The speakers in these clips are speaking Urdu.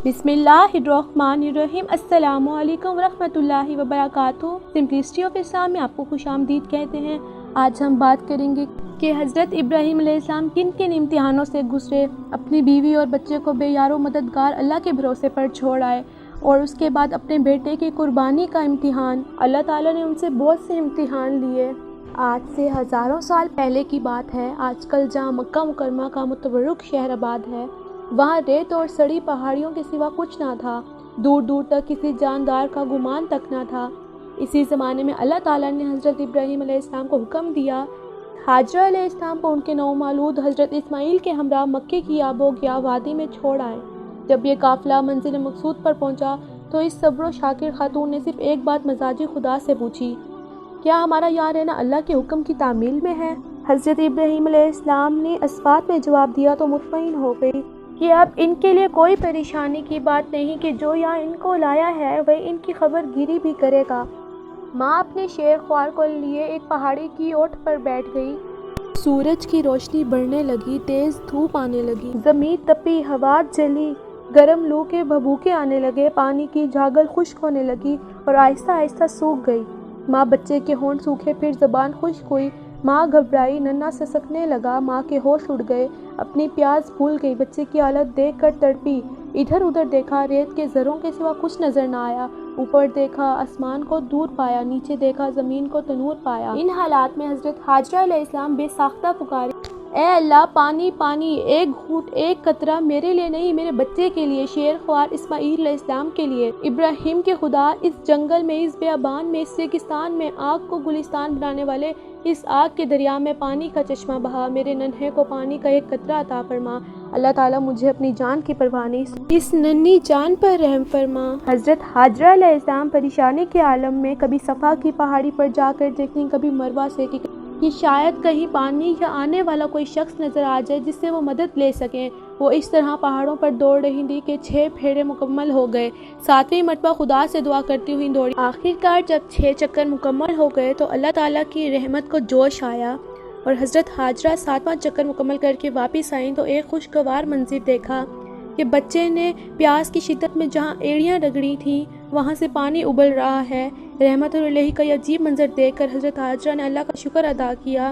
بسم Bismillahirrahmanirrahim السلام علیکم ورحمۃ اللہ وبرکاتہ۔ سمپلسٹی آف اسلام میں آپ کو خوش آمدید کہتے ہیں۔ آج ہم بات کریں گے کہ حضرت ابراہیم علیہ السلام کن کن امتحانوں سے گزرے، اپنی بیوی اور بچے کو بے یار و مددگار اللہ کے بھروسے پر چھوڑ آئے، اور اس کے بعد اپنے بیٹے کی قربانی کا امتحان۔ اللہ تعالیٰ نے ان سے بہت سے امتحان لیے۔ آج سے ہزاروں سال پہلے کی بات ہے، آج کل جہاں مکہ مکرمہ کا متبرک شہر آباد ہے، وہاں ریت اور سڑی پہاڑیوں کے سوا کچھ نہ تھا، دور دور تک کسی جاندار کا گمان تک نہ تھا۔ اسی زمانے میں اللہ تعالیٰ نے حضرت ابراہیم علیہ السلام کو حکم دیا، ہاجرہ علیہ السلام کو ان کے نومولود حضرت اسماعیل کے ہمراہ مکے کی آب و گیا وادی میں چھوڑ آئے۔ جب یہ قافلہ منزل مقصود پر پہنچا تو اس صبر و شاکر خاتون نے صرف ایک بات مزاجی خدا سے پوچھی، کیا ہمارا یہاں رہنا اللہ کے حکم کی تعمیل میں ہے؟ حضرت ابراہیم علیہ السلام نے اسفات میں جواب دیا تو مطمئن ہو گئی کہ اب ان کے لیے کوئی پریشانی کی بات نہیں کہ جو یہاں ان کو لایا ہے وہ ان کی خبر گیری بھی کرے گا۔ ماں اپنے شیر خوار کو لیے ایک پہاڑی کی اوٹ پر بیٹھ گئی۔ سورج کی روشنی بڑھنے لگی، تیز دھوپ آنے لگی، زمین تپی، ہوا جلی، گرم لو کے بھبوکے آنے لگے، پانی کی جھاگل خشک ہونے لگی اور آہستہ آہستہ سوکھ گئی۔ ماں بچے کے ہونٹ سوکھے، پھر زبان خشک ہوئی، ماں گھبرائی، ننھا سسکنے لگا، ماں کے ہوش اڑ گئے، اپنی پیاس بھول گئی، بچے کی حالت دیکھ کر تڑپی، ادھر ادھر دیکھا، ریت کے ذروں کے سوا کچھ نظر نہ آیا، اوپر دیکھا آسمان کو دور پایا، نیچے دیکھا زمین کو تنور پایا۔ ان حالات میں حضرت ہاجرہ علیہ السلام بے ساختہ پکاری، اے اللہ، پانی پانی، ایک گھونٹ، ایک قطرہ میرے لیے نہیں، میرے بچے کے لیے، شیر خوار اسماعیل علیہ السلام کے لیے۔ ابراہیم کے خدا، اس جنگل میں، اس بیابان میں، اس ریگستان میں آگ کو گلستان بنانے والے، اس آگ کے دریا میں پانی کا چشمہ بہا، میرے ننھے کو پانی کا ایک قطرہ عطا فرما۔ اللہ تعالیٰ مجھے اپنی جان کی پرواہ نہیں، اس ننھی جان پر رحم فرما۔ حضرت ہاجرہ علیہ السلام پریشانی کے عالم میں کبھی صفا کی پہاڑی پر جا کر دیکھیں، کبھی مروہ سے کہ شاید کہیں پانی یا آنے والا کوئی شخص نظر آ جائے جس سے وہ مدد لے سکیں۔ وہ اس طرح پہاڑوں پر دوڑ رہی تھی کہ 6 پھیرے مکمل ہو گئے، 7ویں مرتبہ خدا سے دعا کرتی ہوئی دوڑی۔ آخرکار جب 6 چکر مکمل ہو گئے تو اللہ تعالیٰ کی رحمت کو جوش آیا اور حضرت ہاجرہ 7واں چکر مکمل کر کے واپس آئیں تو ایک خوشگوار منظر دیکھا کہ بچے نے پیاس کی شدت میں جہاں ایڑیاں رگڑی تھیں وہاں سے پانی ابل رہا ہے۔ رحمت الہی کا یہ عجیب منظر دیکھ کر حضرت ہاجرہ نے اللہ کا شکر ادا کیا،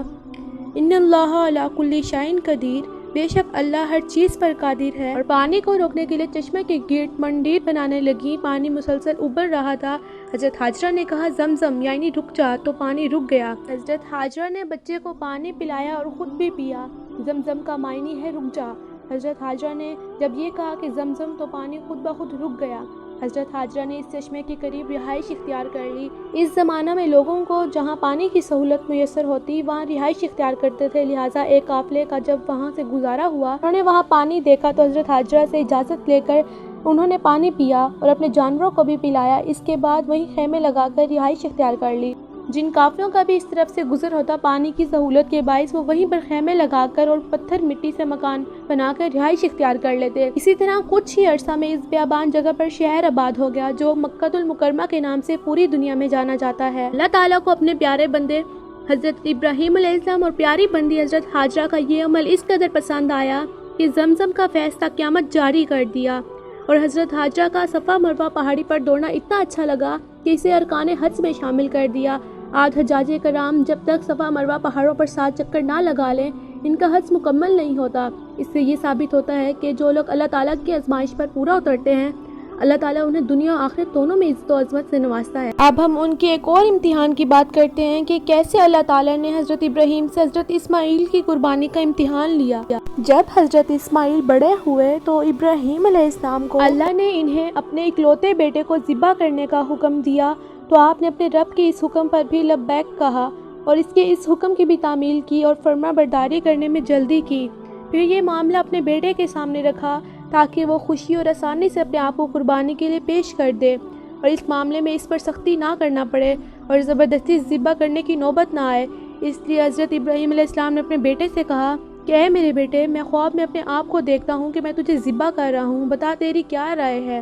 ان اللہ علی کل شیء قدیر، بے شک اللہ ہر چیز پر قادر ہے، اور پانی کو روکنے کے لیے چشمے کے گرد منڈیر بنانے لگی۔ پانی مسلسل ابل رہا تھا۔ حضرت ہاجرہ نے کہا، زمزم یعنی رک جا، تو پانی رک گیا۔ حضرت ہاجرہ نے بچے کو پانی پلایا اور خود بھی پیا۔ زمزم کا معنی ہے رک جا۔ حضرت ہاجرہ نے جب یہ کہا کہ زمزم، تو پانی خود بخود رک گیا۔ حضرت ہاجرہ نے اس چشمے کے قریب رہائش اختیار کر لی۔ اس زمانہ میں لوگوں کو جہاں پانی کی سہولت میسر ہوتی وہاں رہائش اختیار کرتے تھے، لہٰذا ایک قافلے کا جب وہاں سے گزارا ہوا، انہوں نے وہاں پانی دیکھا تو حضرت ہاجرہ سے اجازت لے کر انہوں نے پانی پیا اور اپنے جانوروں کو بھی پلایا۔ اس کے بعد وہیں خیمے لگا کر رہائش اختیار کر لی۔ جن قافلوں کا بھی اس طرف سے گزر ہوتا پانی کی سہولت کے باعث وہ وہیں پر خیمے لگا کر اور پتھر مٹی سے مکان بنا کر رہائش اختیار کر لیتے۔ اسی طرح کچھ ہی عرصہ میں اس بیابان جگہ پر شہر آباد ہو گیا جو مکہ المکرمہ کے نام سے پوری دنیا میں جانا جاتا ہے۔ اللہ تعالیٰ کو اپنے پیارے بندے حضرت ابراہیم علیہ السلام اور پیاری بندی حضرت ہاجرہ کا یہ عمل اس قدر پسند آیا کہ زمزم کا فیض قیامت جاری کر دیا، اور حضرت ہاجرہ کا صفا مروہ پہاڑی پر دوڑنا اتنا اچھا لگا کہ اسے ارکان حج میں شامل کر دیا۔ آج حجاج کرام جب تک صفا مروہ پہاڑوں پر 7 چکر نہ لگا لیں ان کا حج مکمل نہیں ہوتا۔ اس سے یہ ثابت ہوتا ہے کہ جو لوگ اللہ تعالیٰ کی آزمائش پر پورا اترتے ہیں اللہ تعالیٰ انہیں دنیا و آخرت دونوں میں عزت و عظمت سے نوازتا ہے۔ اب ہم ان کے ایک اور امتحان کی بات کرتے ہیں کہ کیسے اللہ تعالیٰ نے حضرت ابراہیم سے حضرت اسماعیل کی قربانی کا امتحان لیا۔ جب حضرت اسماعیل بڑے ہوئے تو ابراہیم علیہ السلام کو اللہ نے انہیں اپنے اکلوتے بیٹے کو ذبح کرنے کا حکم دیا تو آپ نے اپنے رب کے اس حکم پر بھی لبیک کہا اور اس کے اس حکم کی بھی تعمیل کی اور فرما برداری کرنے میں جلدی کی۔ پھر یہ معاملہ اپنے بیٹے کے سامنے رکھا تاکہ وہ خوشی اور آسانی سے اپنے آپ کو قربانی کے لیے پیش کر دے اور اس معاملے میں اس پر سختی نہ کرنا پڑے اور زبردستی ذبح کرنے کی نوبت نہ آئے۔ اس لیے حضرت ابراہیم علیہ السلام نے اپنے بیٹے سے کہا کہ اے میرے بیٹے، میں خواب میں اپنے آپ کو دیکھتا ہوں کہ میں تجھے ذبح کر رہا ہوں، بتا تیری کیا رائے ہے؟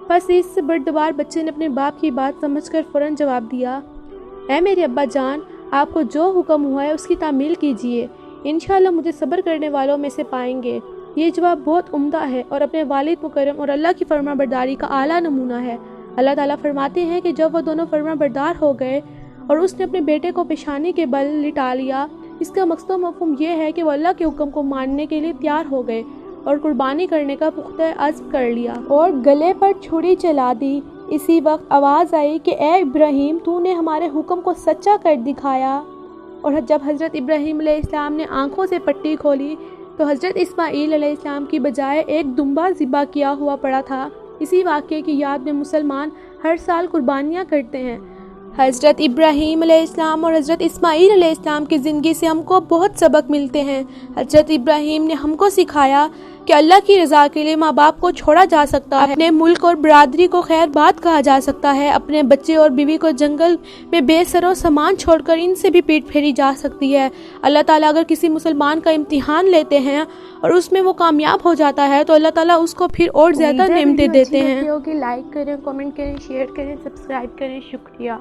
بس اس بردبار بچے نے اپنے باپ کی بات سمجھ کر فوراً جواب دیا، اے میرے ابا جان، آپ کو جو حکم ہوا ہے اس کی تعمیل کیجیے، انشاءاللہ مجھے صبر کرنے والوں میں سے پائیں گے۔ یہ جواب بہت عمدہ ہے اور اپنے والد مکرم اور اللہ کی فرما برداری کا اعلیٰ نمونہ ہے۔ اللہ تعالیٰ فرماتے ہیں کہ جب وہ دونوں فرما بردار ہو گئے اور اس نے اپنے بیٹے کو پیشانی کے بل لٹا لیا، اس کا مقصد و مفہوم یہ ہے کہ وہ اللہ کے حکم کو ماننے کے لیے تیار ہو گئے اور قربانی کرنے کا پختہ عزم کر لیا اور گلے پر چھری چلا دی۔ اسی وقت آواز آئی کہ اے ابراہیم، تو نے ہمارے حکم کو سچا کر دکھایا۔ اور جب حضرت ابراہیم علیہ السلام نے آنکھوں سے پٹی کھولی تو حضرت اسماعیل علیہ السلام کی بجائے ایک دمبا ذبح کیا ہوا پڑا تھا۔ اسی واقعے کی یاد میں مسلمان ہر سال قربانیاں کرتے ہیں۔ حضرت ابراہیم علیہ السلام اور حضرت اسماعیل علیہ السلام کی زندگی سے ہم کو بہت سبق ملتے ہیں۔ حضرت ابراہیم نے ہم کو سکھایا کہ اللہ کی رضا کے لیے ماں باپ کو چھوڑا جا سکتا ہے، اپنے ملک اور برادری کو خیر بات کہا جا سکتا ہے، اپنے بچے اور بیوی کو جنگل میں بے سر و سامان چھوڑ کر ان سے بھی پیٹ پھیری جا سکتی ہے۔ اللہ تعالیٰ اگر کسی مسلمان کا امتحان لیتے ہیں اور اس میں وہ کامیاب ہو جاتا ہے تو اللہ تعالیٰ اس کو پھر اور زیادہ نعمتیں دیتے ہیں۔ لائک کریں، کمنٹ کریں، شیئر کریں، سبسکرائب کریں۔ شکریہ۔